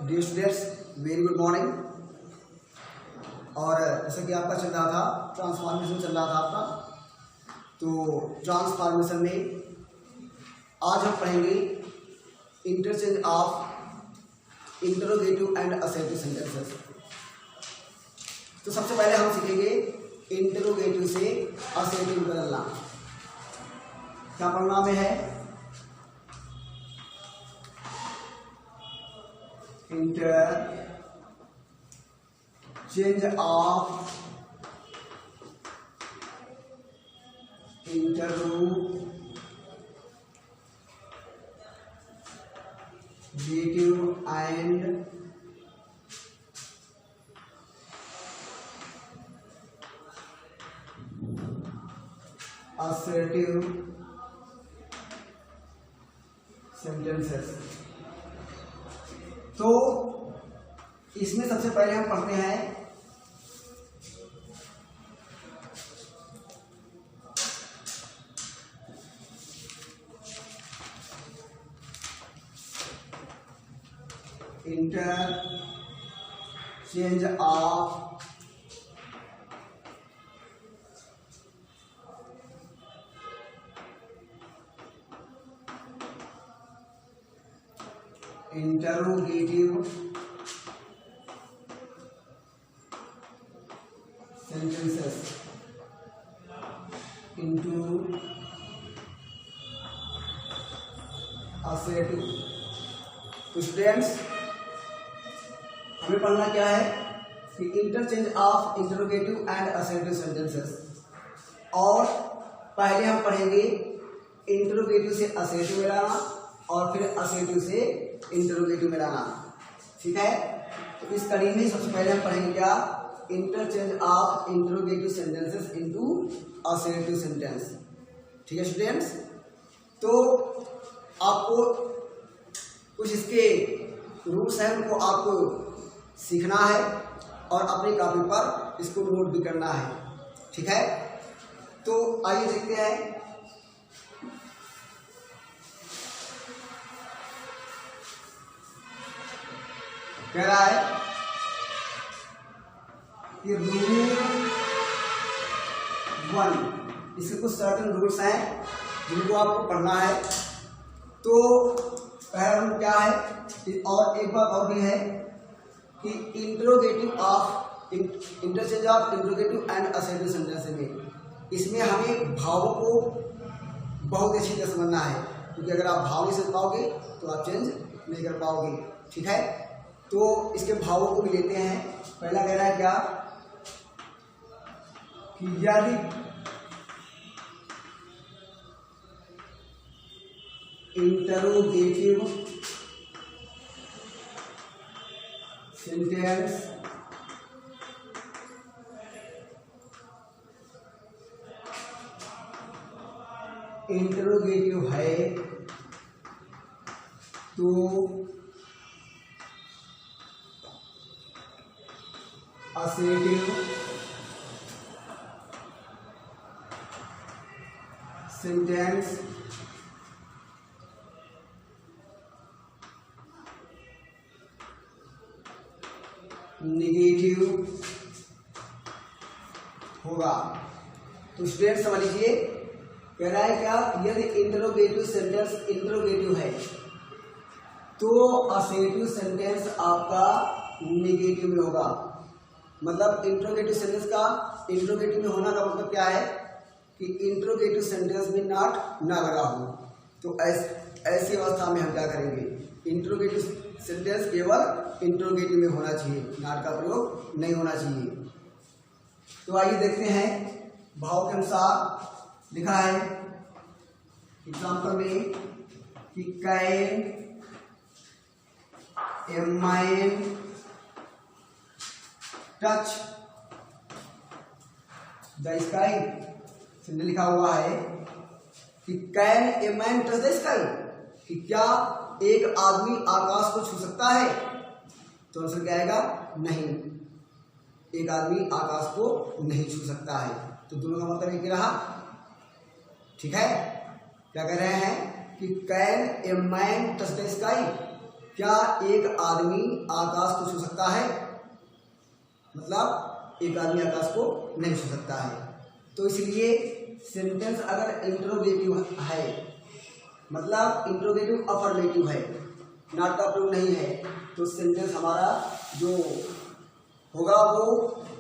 Dear students, very good morning. और जैसे कि आपका चल रहा था ट्रांसफॉर्मेशन चल रहा था आपका, तो ट्रांसफॉर्मेशन में आज हम पढ़ेंगे interchange of interrogative and assertive sentences. तो सबसे पहले हम सीखेंगे इंटरोगेटिव से असर्टिव बदलना। क्या पढ़ना में है? Interchange of interrogative and assertive sentences. तो इसमें सबसे पहले हम पढ़ते हैं interchange of interrogative sentences into assertive। तो स्टूडेंट्स, हमें पढ़ना क्या है कि interchange of interrogative and assertive sentences. और पहले हम पढ़ेंगे इंटरोगेटिव से असर्टिव में लाना और फिर असर्टिव से इंटरोगेटिव में लाना। ठीक है? तो इस कड़ी में सबसे पहले हम पढ़ेंगे क्या? Interchange of interrogative sentences into assertive sentence. ठीक है स्टूडेंट्स? तो आपको कुछ इसके रूल्स हैं, उनको आपको सीखना है और अपनी कॉपी पर इसको नोट भी करना है। ठीक है? तो आइए देखते हैं। कह रहा है कि रूल 1, इसके कुछ सर्टेन रूल्स हैं जिनको आपको पढ़ना है। तो पहला रूल क्या है? और एक बात और भी है कि interrogative of interchange of interrogative and assertive sentence में इसमें हमें भावों को बहुत अच्छी तरह समझना है, क्योंकि अगर आप भाव नहीं समझ पाओगे तो आप चेंज नहीं कर पाओगे। ठीक है? तो इसके भावों को भी लेते हैं। पहला कह रहा है क्या कि यदि इंटरोगेटिव सेंटेंस इंटरोगेटिव है तो असर्टिव सेंटेंस नेगेटिव होगा। तो स्टूडेंट समझ लीजिए, कह रहा है क्या? यदि इंटरोगेटिव सेंटेंस इंटरोगेटिव है तो असर्टिव सेंटेंस आपका नेगेटिव में होगा। मतलब इंटरोगेटिव सेंटेंस का इंटरोगेटिव में होना का मतलब क्या है कि इंटरोगेटिव सेंटेंस में नॉट ना लगा हो। तो ऐसी अवस्था में हम क्या करेंगे? इंटरोगेटिव सेंटेंस केवल इंटरोगेटिव में होना चाहिए, नॉट का प्रयोग नहीं होना चाहिए। तो आइए देखते हैं भाव के अनुसार लिखा है एग्जाम्पल में कि can a man touch the sky. Simple लिखा हुआ है कि can a man touch the sky, कि क्या एक आदमी आकाश को छू सकता है? तो आंसर क्या आएगा? नहीं, एक आदमी आकाश को नहीं छू सकता है। तो दोनों का मतलब एक रहा। ठीक है? क्या कह रहे हैं कि can a man touch the sky, क्या एक आदमी आकाश को छू सकता है? मतलब एक आदमी आकाश को नहीं छू सकता है। तो इसलिए सेंटेंस अगर इंट्रोगेटिव है, मतलब इंट्रोगेटिव अफर्मेटिव है, नॉट का प्रयोग नहीं है, तो सेंटेंस हमारा जो होगा वो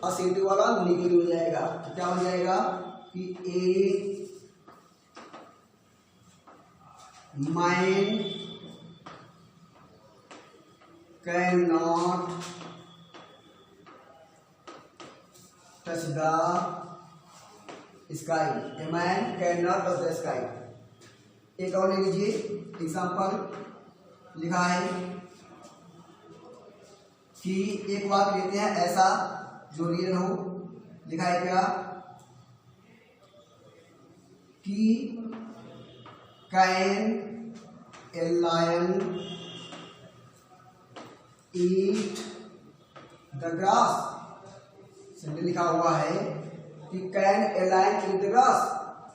असेटिव वाला नेगेटिव हो जाएगा। तो क्या हो जाएगा कि a mind can not touch the sky, a man can not touch the sky. एक और ले लीजिए एग्जाम्पल लिखा है कि एक वाक्य लेते हैं ऐसा जो रियल हो। लिखा है क्या कि can a lion eat the grass. Sentence लिखा हुआ है कि can a lion eat the grass,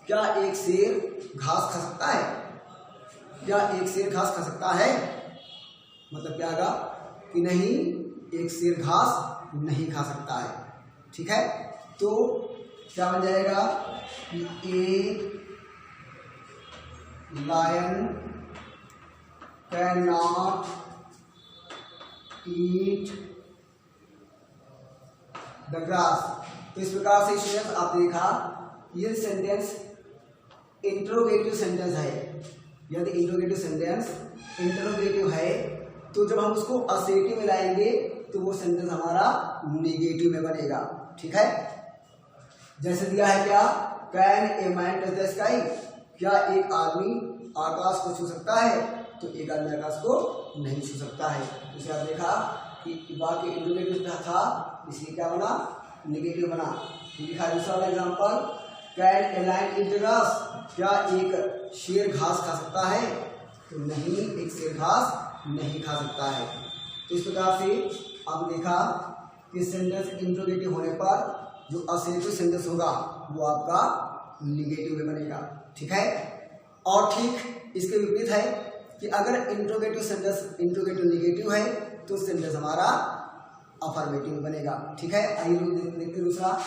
क्या एक शेर घास खा सकता है? क्या एक शेर घास खा सकता है? मतलब क्या होगा कि नहीं, एक शेर घास नहीं खा सकता है। ठीक है, तो क्या बन जाएगा कि a lion can not eat the grass. तो इस प्रकार से स्टूडेंट्स आपने देखा ये सेंटेंस इंट्रोगेटिव सेंटेंस है। यदि इंट्रोगेटिव सेंटेंस इंट्रोगेटिव है तो जब हम उसको असेटिव में लाएंगे तो वो सेंटेंस हमारा नेगेटिव में बनेगा। ठीक है, जैसे दिया है क्या, can a man touch the sky, क्या एक आदमी आकाश को छू सकता है? तो एक आदमी आकाश को नहीं छू सकता है। जैसे आप देखा कि वाक्य इंट्रोगेटिव था, इसलिए क्या बना, नेगेटिव बना। लिखा दूसरा example, can a lion eat the grass, क्या एक शेर घास खा सकता है? तो नहीं, एक शेर घास नहीं खा सकता है। तो इस प्रकार से आपने देखा कि सेंटेंस इंट्रोगेटिव होने पर जो असेटिव सेंटेंस होगा वो आपका निगेटिव में बनेगा। ठीक है, और ठीक इसके विपरीत है कि अगर इंट्रोगेटिव सेंटेंस इंट्रोगेटिव निगेटिव है तो सेंटेंस हमारा अफर्मेटिव में बनेगा। ठीक है, आइए देखते दूसरा।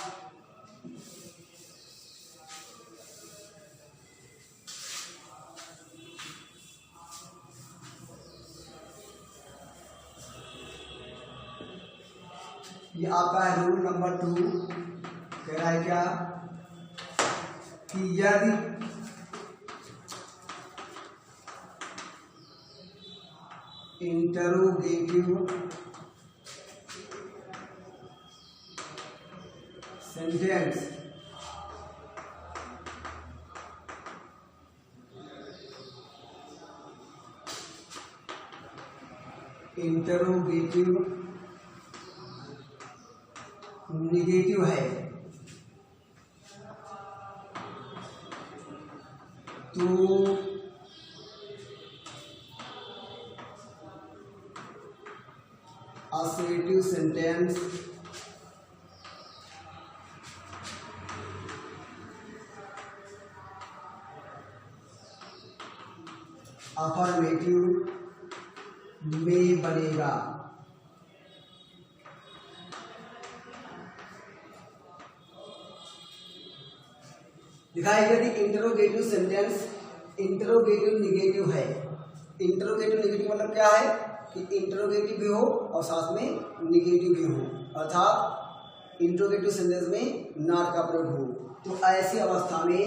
ये आपका है रूल नंबर 2। कह रहा है क्या कि यदि इंटरोगेटिव सेंटेंस निगेटिव है तो असर्टिव सेंटेंस अफर्मेटिव में बनेगा। दिखाई यदि इंटरोगेटिव सेंटेंस इंटरोगेटिव निगेटिव है। इंटरोगेटिव निगेटिव मतलब क्या है कि इंटरोगेटिव भी हो और साथ में निगेटिव भी हो, अर्थात इंटरोगेटिव सेंटेंस में नॉट का प्रयोग हो। तो ऐसी अवस्था में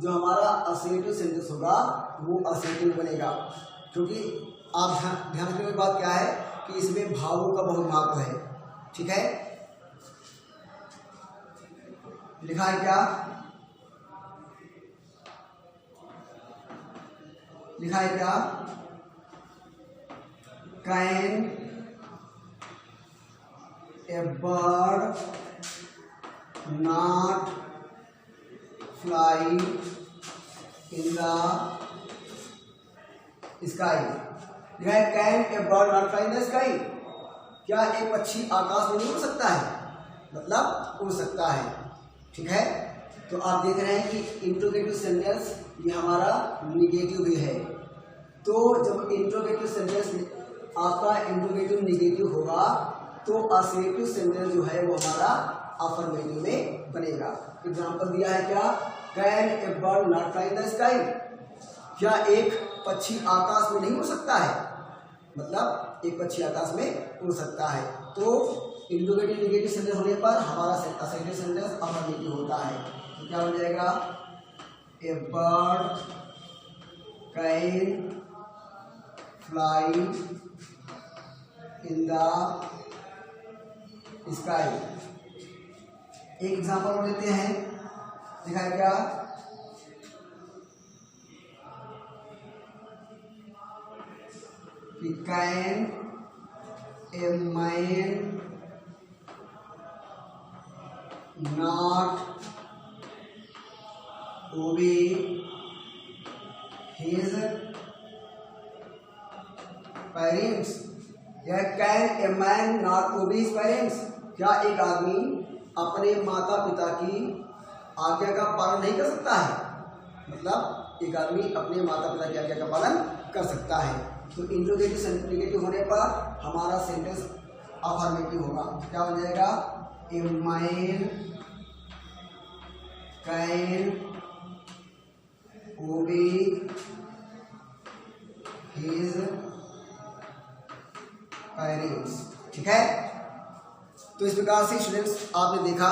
जो हमारा असर्टिव सेंटेंस होगा वो असर्टिव बनेगा, क्योंकि आप ध्यान रखने की बात क्या है कि इसमें भावों का बहुत महत्व है। ठीक है, लिखा है क्या, लिखा है क्या, can a bird not fly in the sky. लिखा है can a bird not fly in the sky, क्या एक पक्षी आकाश में नहीं उड़ सकता है? मतलब उड़ सकता है। ठीक है, तो आप देख रहे हैं कि इंट्रोगेटिव सेंटेंस ये हमारा निगेटिव भी है। तो जब इंट्रोगेटिव सेंटेंस आपका इंट्रोगेटिव निगेटिव होगा तो असेटिव सेंटेंस जो है वो हमारा अफर्मेटिव में बनेगा। एग्जांपल दिया है क्या, can a bird not fly in the sky, क्या एक पक्षी आकाश में नहीं उड़ सकता है, मतलब एक पक्षी आकाश में उड़ सकता है। तो इंट्रोगेटिव निगेटिव सेंटेंस होने पर हमारा असेटिव सेंटेंस अफर्मेटिव होता है। तो क्या हो जाएगा, a bird can fly in the sky. एक एग्जांपल और लेते हैं, देखा है क्या, कि can a man not obey his parents, या can a man not obey his parents, क्या एक आदमी अपने माता पिता की आज्ञा का पालन नहीं कर सकता है, मतलब एक आदमी अपने माता पिता की आज्ञा का पालन कर सकता है। तो इंट्रोगेटिव निगेटिव होने पर हमारा सेंटेंस अफर्मेटिव होगा। क्या हो जाएगा, ए मैन कैन ओबे हिज पेरेंट्स। ठीक है, तो इस प्रकार से स्टूडेंट्स आपने देखा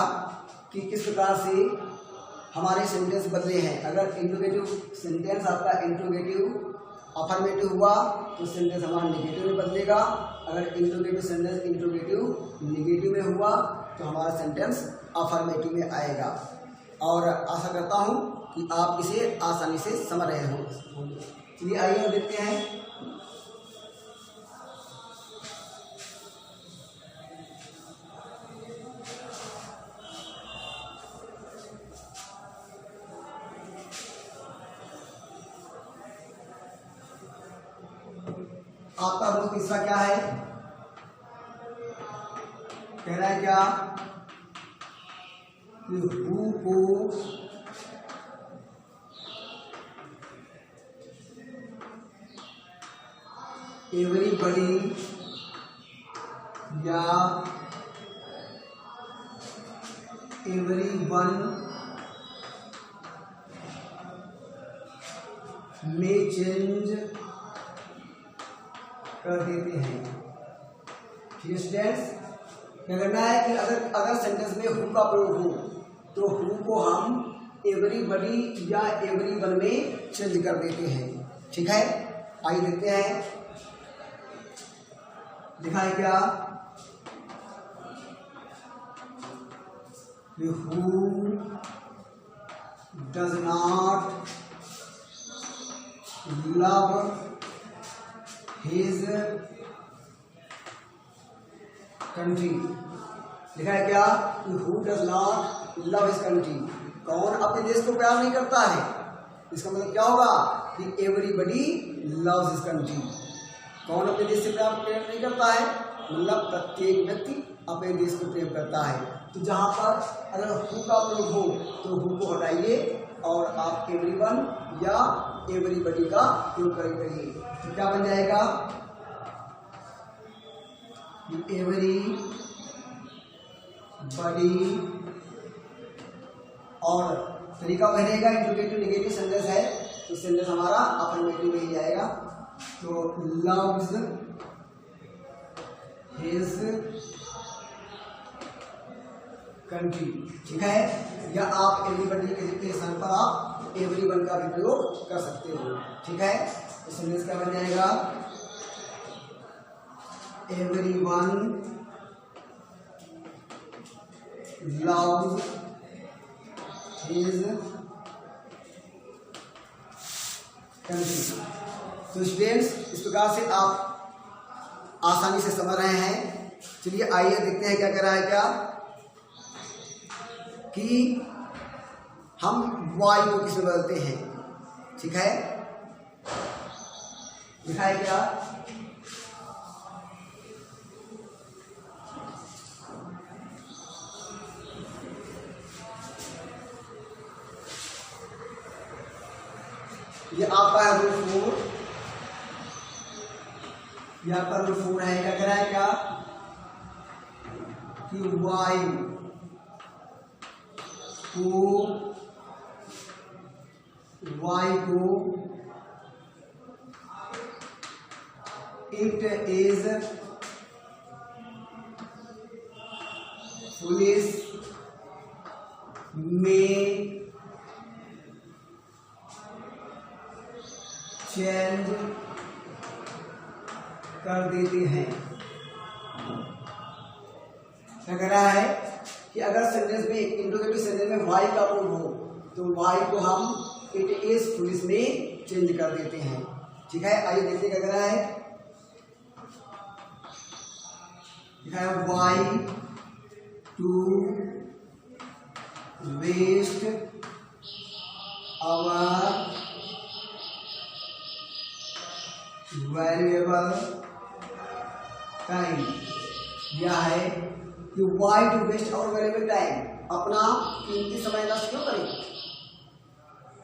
कि किस प्रकार से हमारे सेंटेंस बदले हैं। अगर इंट्रोगेटिव सेंटेंस आपका इंट्रोगेटिव अफर्मेटिव हुआ तो सेंटेंस हमारा निगेटिव में बदलेगा, अगर इंट्रोगेटिव सेंटेंस इंट्रोगेटिव निगेटिव में हुआ तो हमारा सेंटेंस अफर्मेटिव में आएगा। और आशा करता हूँ कि आप इसे आसानी से समझ रहे होंगे। चलिए आइए देखते हैं। आपका रूल तीसरा क्या है, कह रहा है क्या कि हु को एवरीबॉडी या एवरीवन में चेंज कर देते हैं। ठीक स्टूडेंट्स, क्या करना है कि अगर सेंटेंस में हु का प्रयोग हो तो हु को हम एवरीबॉडी या एवरीवन में चेंज कर देते हैं। ठीक है, आइए देखते हैं, लिखा है क्या, who does not love his country. लिखा है क्या, who does not love his country, कौन अपने देश को प्यार नहीं करता है। इसका मतलब क्या होगा कि एवरीबॉडी लव्स हिज कंट्री, कौन अपने देश से प्रेम नहीं करता है, मतलब प्रत्येक व्यक्ति अपने देश को प्रेम करता है। तो जहाँ पर अगर हु का प्रयोग हो तो हु को हटाइए और आप एवरीवन या एवरीबॉडी का प्रयोग करिए। तो क्या बन जाएगा, एवरीबॉडी, और तरीका बनेगा इंट्रोगेटिव निगेटिव सेंटेंस है तो सेंटेंस हमारा अफर्मेटिव में ही जाएगा। तो लव्स हिज कंट्री। ठीक है, या आप एवरीबॉडी के स्थान पर आप एवरीवन का भी प्रयोग कर सकते हो। ठीक है, तो सेंटेंस क्या बन जाएगा, एवरीवन लव्स हिज कंट्री। तो स्टूडेंट्स, इस प्रकार से आप आसानी से समझ रहे हैं। चलिए आइए देखते हैं क्या कह रहा है क्या, कि हम वाई को किसमें बदलते हैं। ठीक है, लिखा है क्या, ये आपका है रूट 4, यहाँ पर 4 है, क्या कह रहा है क्या कि y को it is पुलिस में चेंज कर देते हैं। क्या कह रहा है कि अगर सेंटेंस में इंट्रोगेटिव सेंटेंस में वाई का प्रयोग हो तो वाई को हम इट इज पुलिस में चेंज कर देते हैं। ठीक है, आइए देखते क्या कह रहा है। लिखा है why to waste our valuable time. यह है कि why to waste our valuable time, अपना कीमती समय नष्ट क्यों करें,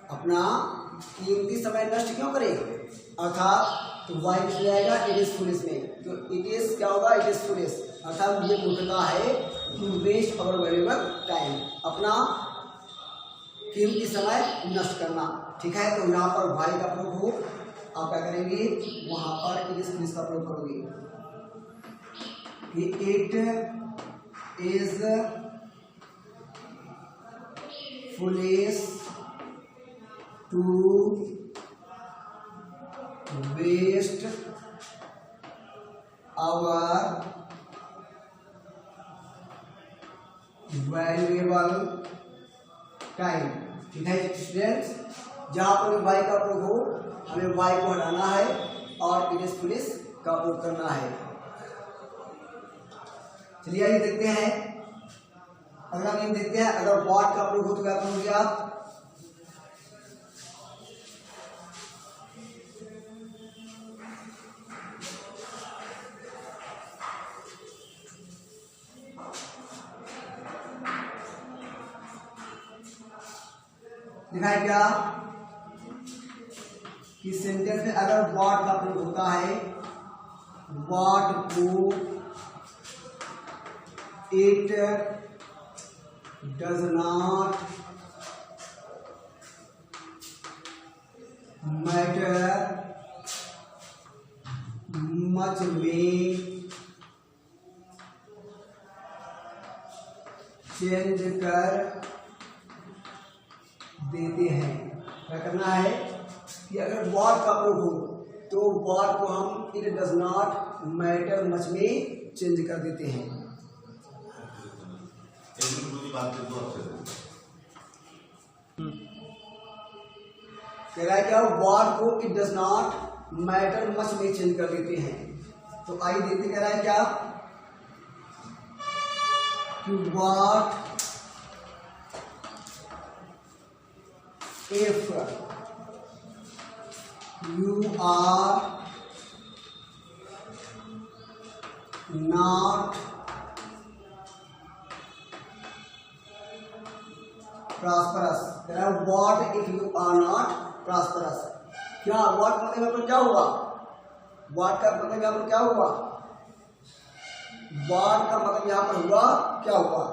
अपना कीमती समय नष्ट क्यों करें। अर्थात तो वाई किस जाएगा इट इज फुलिश में, तो इट इज क्या होगा इट इज फुलिश, अर्थात ये मूर्खता है to waste our valuable time, अपना कीमती समय नष्ट करना। ठीक है, तो यहाँ पर वाई का प्रयोग हो, आप क्या करेंगे वहां पर इट इज फुलिश का प्रयोग करोगे कि it is foolish to waste our valuable time. ठीक है स्टूडेंट्स, जहां पर वाई का प्रयोग हो हमें वाई को हटाना है और इट इज पुलिस का प्रयोग करना है। चलिए आइए देखते हैं, अगला नियम देखते हैं। अगर व्हाट का प्रयोग हो तो क्या करोगे आप, लिखा है क्या कि सेंटेंस में अगर व्हाट का प्रयोग होता है, व्हाट को it does not matter much में चेंज कर देते हैं। क्या करना है कि अगर व्हाट का प्रयोग हो तो व्हाट को हम it does not matter much में चेंज कर देते हैं। कह रहा है क्या व्हाट को it does not matter much में चेंज कर देते हैं। तो आइए देखते कह रहा है क्या कि what if you are not prosperous, what if you are not prosperous, क्या what मतलब यहाँ पर क्या हुआ, what का मतलब यहाँ पर क्या हुआ, what का मतलब यहाँ पर हुआ क्या हुआ,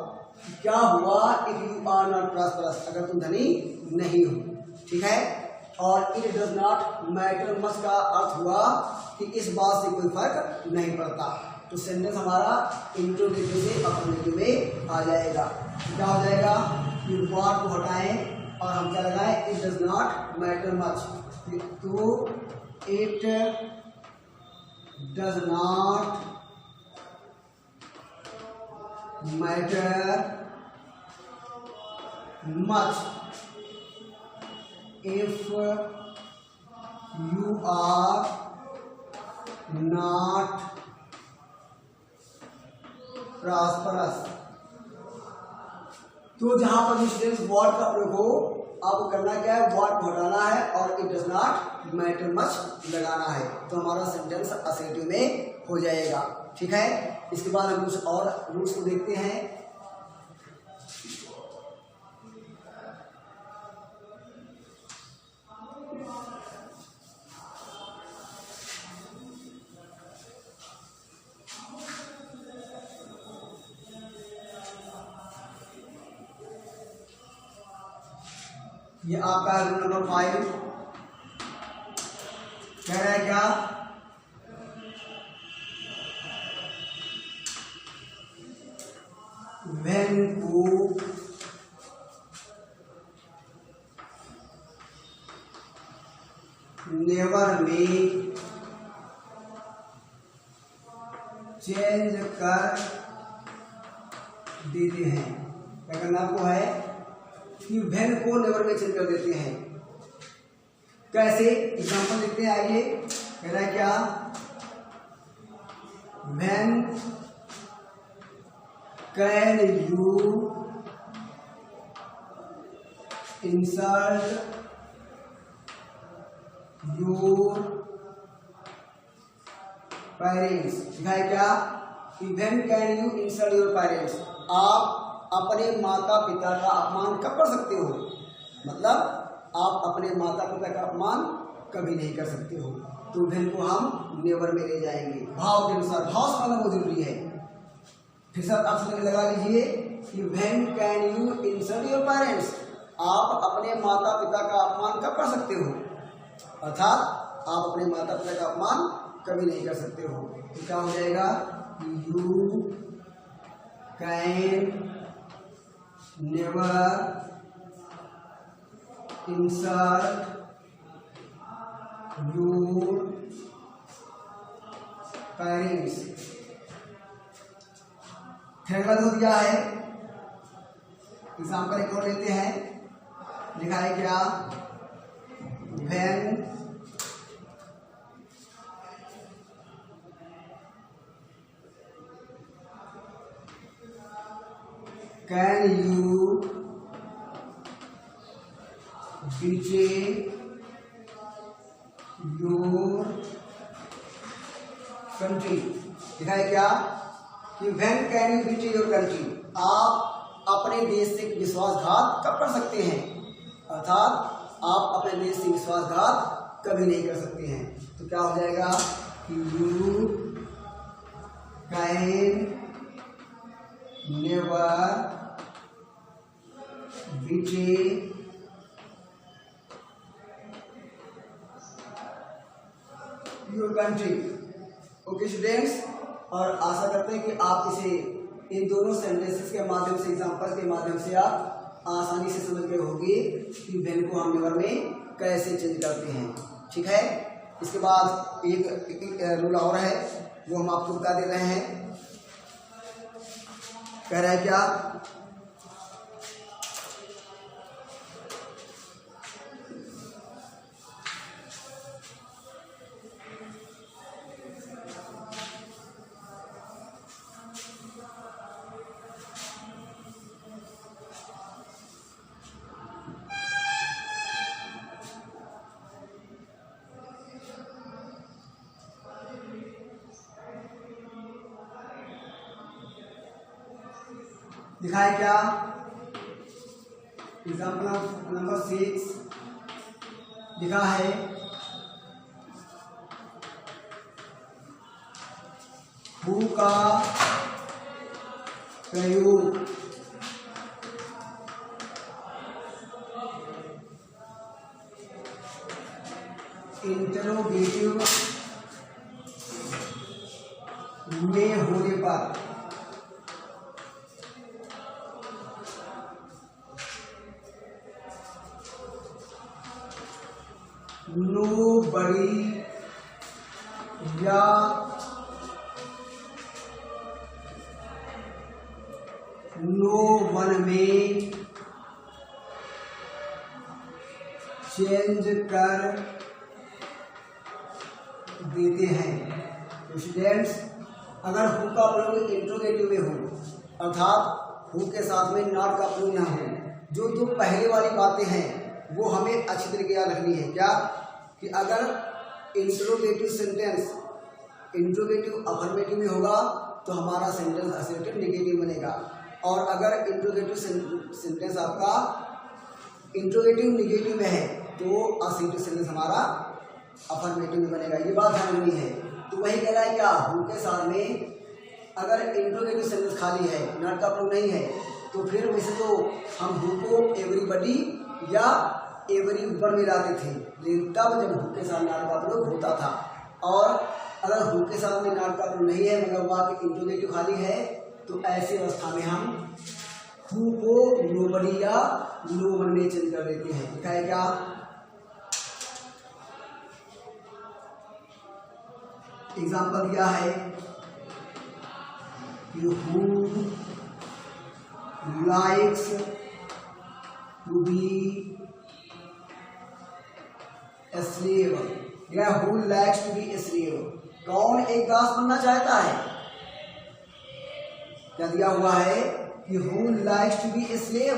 क्या हुआ if you are not prosperous, अगर तुम धनी नहीं हो। ठीक है, और it does not matter much का अर्थ हुआ कि इस बात से कोई फर्क नहीं पड़ता। तो सेंटेंस हमारा इंट्रोगेटिव से अफर्मेटिव में आ जाएगा। क्या हो जाएगा कि व्हाट को हटाएं और हम क्या लगाएं it does not matter much, तो it does not matter much if you are not prosperous। तो जहां पर स्टूडेंट्स व्हाट का प्रयोग हो अब करना क्या है, व्हाट को हटाना है और it does not matter much लगाना है, तो हमारा सेंटेंस असर्टिव में हो जाएगा। ठीक है, इसके बाद हम कुछ और रूल्स को देखते हैं। ये आपका रूल नंबर 5 कह रहा है क्या, when को नेवर में चेंज कर देते हैं। क्या करना आपको है कि वेन को नेवर में चेंज कर देते हैं। कैसे, एग्जांपल लिखते हैं, आइए। कह रहा है क्या, when can you insult your parents. लिखा है क्या कि when can you insult your parents, आप अपने माता पिता का अपमान कब कर सकते हो, मतलब आप अपने माता पिता का अपमान कभी नहीं कर सकते हो। तो व्हेन को हम नेवर में ले जाएंगे, भाव के अनुसार। भाव समझना बहुत जरूरी है। फिर साथ आप समझ लगा लीजिए कि when can you insult your parents, आप अपने माता पिता का अपमान कब कर सकते हो, अर्थात आप अपने माता पिता का अपमान कभी नहीं कर सकते हो। तो क्या हो जाएगा, you can never insult your parents. Third हो गया है। एग्जाम्पल एक और लेते हैं। लिखा है क्या, when can you beta your country. लिखा है क्या कि when can you beta your country, आप अपने देश से विश्वासघात कब कर सकते हैं, अर्थात आप अपने देश से विश्वासघात कभी नहीं कर सकते हैं। तो क्या हो जाएगा कि you can never beta your country. Okay students, और आशा करते हैं कि आप इसे इन दोनों सेंटेंसेस के माध्यम से, एग्जांपल के माध्यम से आप आसानी से समझ गए होंगे कि व्हेन को हम नेवर में कैसे चेंज करते हैं। ठीक है, इसके बाद एक रूल और है, वो हम आपको बता दे रहे हैं। कह रहा है क्या, लिखा है क्या, एग्जाम्पल नंबर 6 लिखा है, हु का प्रयोग इंटरोगेटिव में होने पर नोबडी या नो वन में चेंज कर देते हैं। स्टूडेंट्स, अगर हु का प्रयोग इंट्रोगेटिव में हो, अर्थात हु के साथ में नॉट का प्रयोग ना हो, जो दो पहले वाली बातें हैं वो हमें अच्छी तरीके याद रखनी है। क्या कि अगर इंट्रोगेटिव सेंटेंस इंट्रोगेटिव अफर्मेटिव में होगा तो हमारा सेंटेंस असर्टिव नेगेटिव बनेगा, और अगर इंट्रोगेटिव सेंटेंस आपका इंट्रोगेटिव नेगेटिव में है तो असर्टिव सेंटेंस हमारा अफर्मेटिव में बनेगा। ये बात ध्यान रखनी है। तो वही कह रहा है क्या, हु के साथ में अगर इंट्रोगेटिव सेंटेंस खाली है, नॉट का प्रयोग नहीं है, तो फिर वैसे तो हम हु को एवरीबडी या एवरी ऊपर मिलाते थे, लेकिन तब जब हु के साथ नाट का प्रयोग होता था। और अगर हु के साथ में नाट का प्रयोग नहीं है, मतलब वाक्य इंट्रोगेटिव खाली है, तो ऐसी अवस्था में हम हु को नोबडी या नो वन में चेंज कर देते हैं। लिखा है क्या? एग्जाम्पल दिया है कि who likes to be a slave, या who likes to be a slave, कौन एक दास बनना चाहता है? क्या दिया हुआ है कि who likes to be a slave,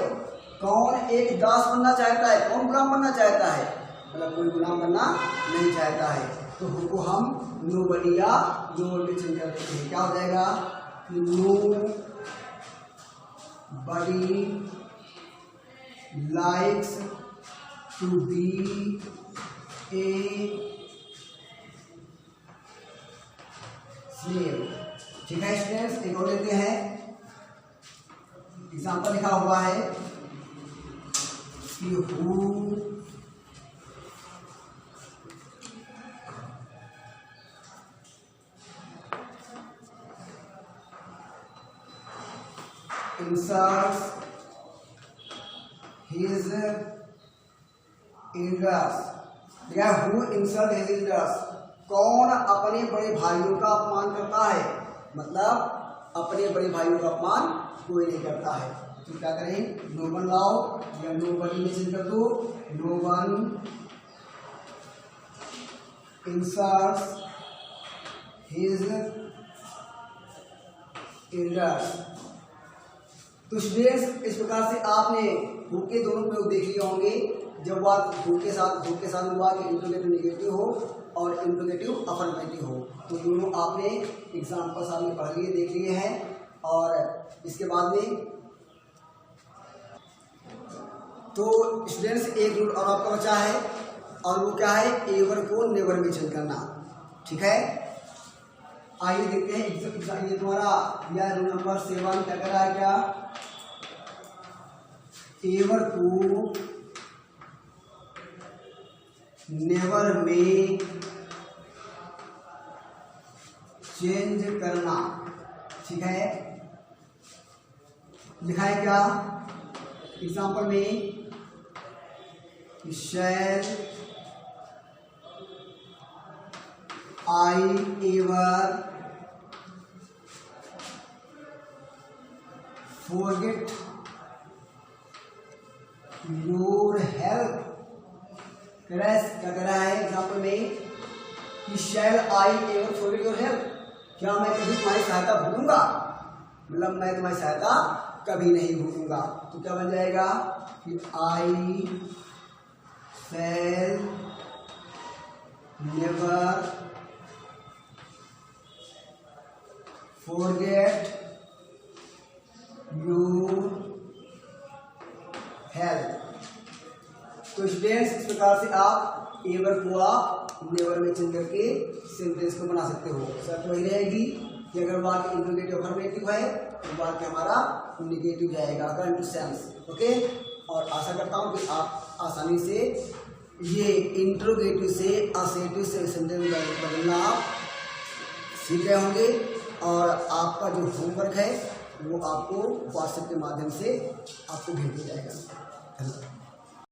कौन एक दास बनना चाहता है, कौन गुलाम बनना चाहता है? मतलब कोई गुलाम बनना नहीं चाहता है। तो हु को हम नोबडी या नो में चेंज कर देते हैं। क्या हो जाएगा? Nobody likes to be a slave. ठीक है स्टूडेंट्स, एक और लेते हैं। एग्जाम्पल लिखा हुआ है कि हु inserts his elders, या who insert his elders, कौन अपने बड़े भाइयों का अपमान करता है? मतलब अपने बड़े भाइयों का अपमान कोई नहीं करता है। तो क्या करें? नो वन लाओ या नो बडी में चेंज कर दो। No one insults his elders. तो स्टूडेंट्स, इस प्रकार से आपने हु के दोनों प्रयोग देख लिए होंगे। जब वाक्य हु के साथ में वाक्य इंट्रोगेटिव नेगेटिव हो और इंट्रोगेटिव अफर्मेटिव हो, तो दोनों आपने एग्जाम्पल आपने पढ़ लिए, देख लिए हैं। और इसके बाद में तो स्टूडेंट्स एक रूल और आपका बचा है, और वो क्या है? एवर को नेवर में चेंज करना। ठीक है, आइए देखते हैं। ये तुम्हारा यह रूल नंबर 7 क्या कर रहा है? क्या एवर को नेवर में चेंज करना। ठीक है, लिखा है क्या एग्जाम्पल में? Shall I ever forget your help। क्या कह रहा है एग्जाम्पल में कि shall I ever forget your help, क्या मैं कभी तुम्हारी सहायता भूलूंगा? मतलब मैं तुम्हारी सहायता कभी नहीं भूलूंगा। तो क्या बन जाएगा कि I shall never forget your help। तो स्टूडेंट्स, इस प्रकार से आप एवर को आप नेवर में चेंज करके सेंटेंस को बना सकते हो। शर्त वही रहेगी कि अगर वाक्य इंट्रोगेटिव अफर्मेटिव है तो वाक्य हमारा नेगेटिव जाएगा, करंट टू सेंस। ओके, और आशा करता हूँ कि आप आसानी से ये इंट्रोगेटिव से असेटिव से सेंटेंस बदलना आप सीख गए होंगे। और आपका जो होमवर्क है वो आपको व्हाट्सएप के माध्यम से आपको भेज दिया जाएगा।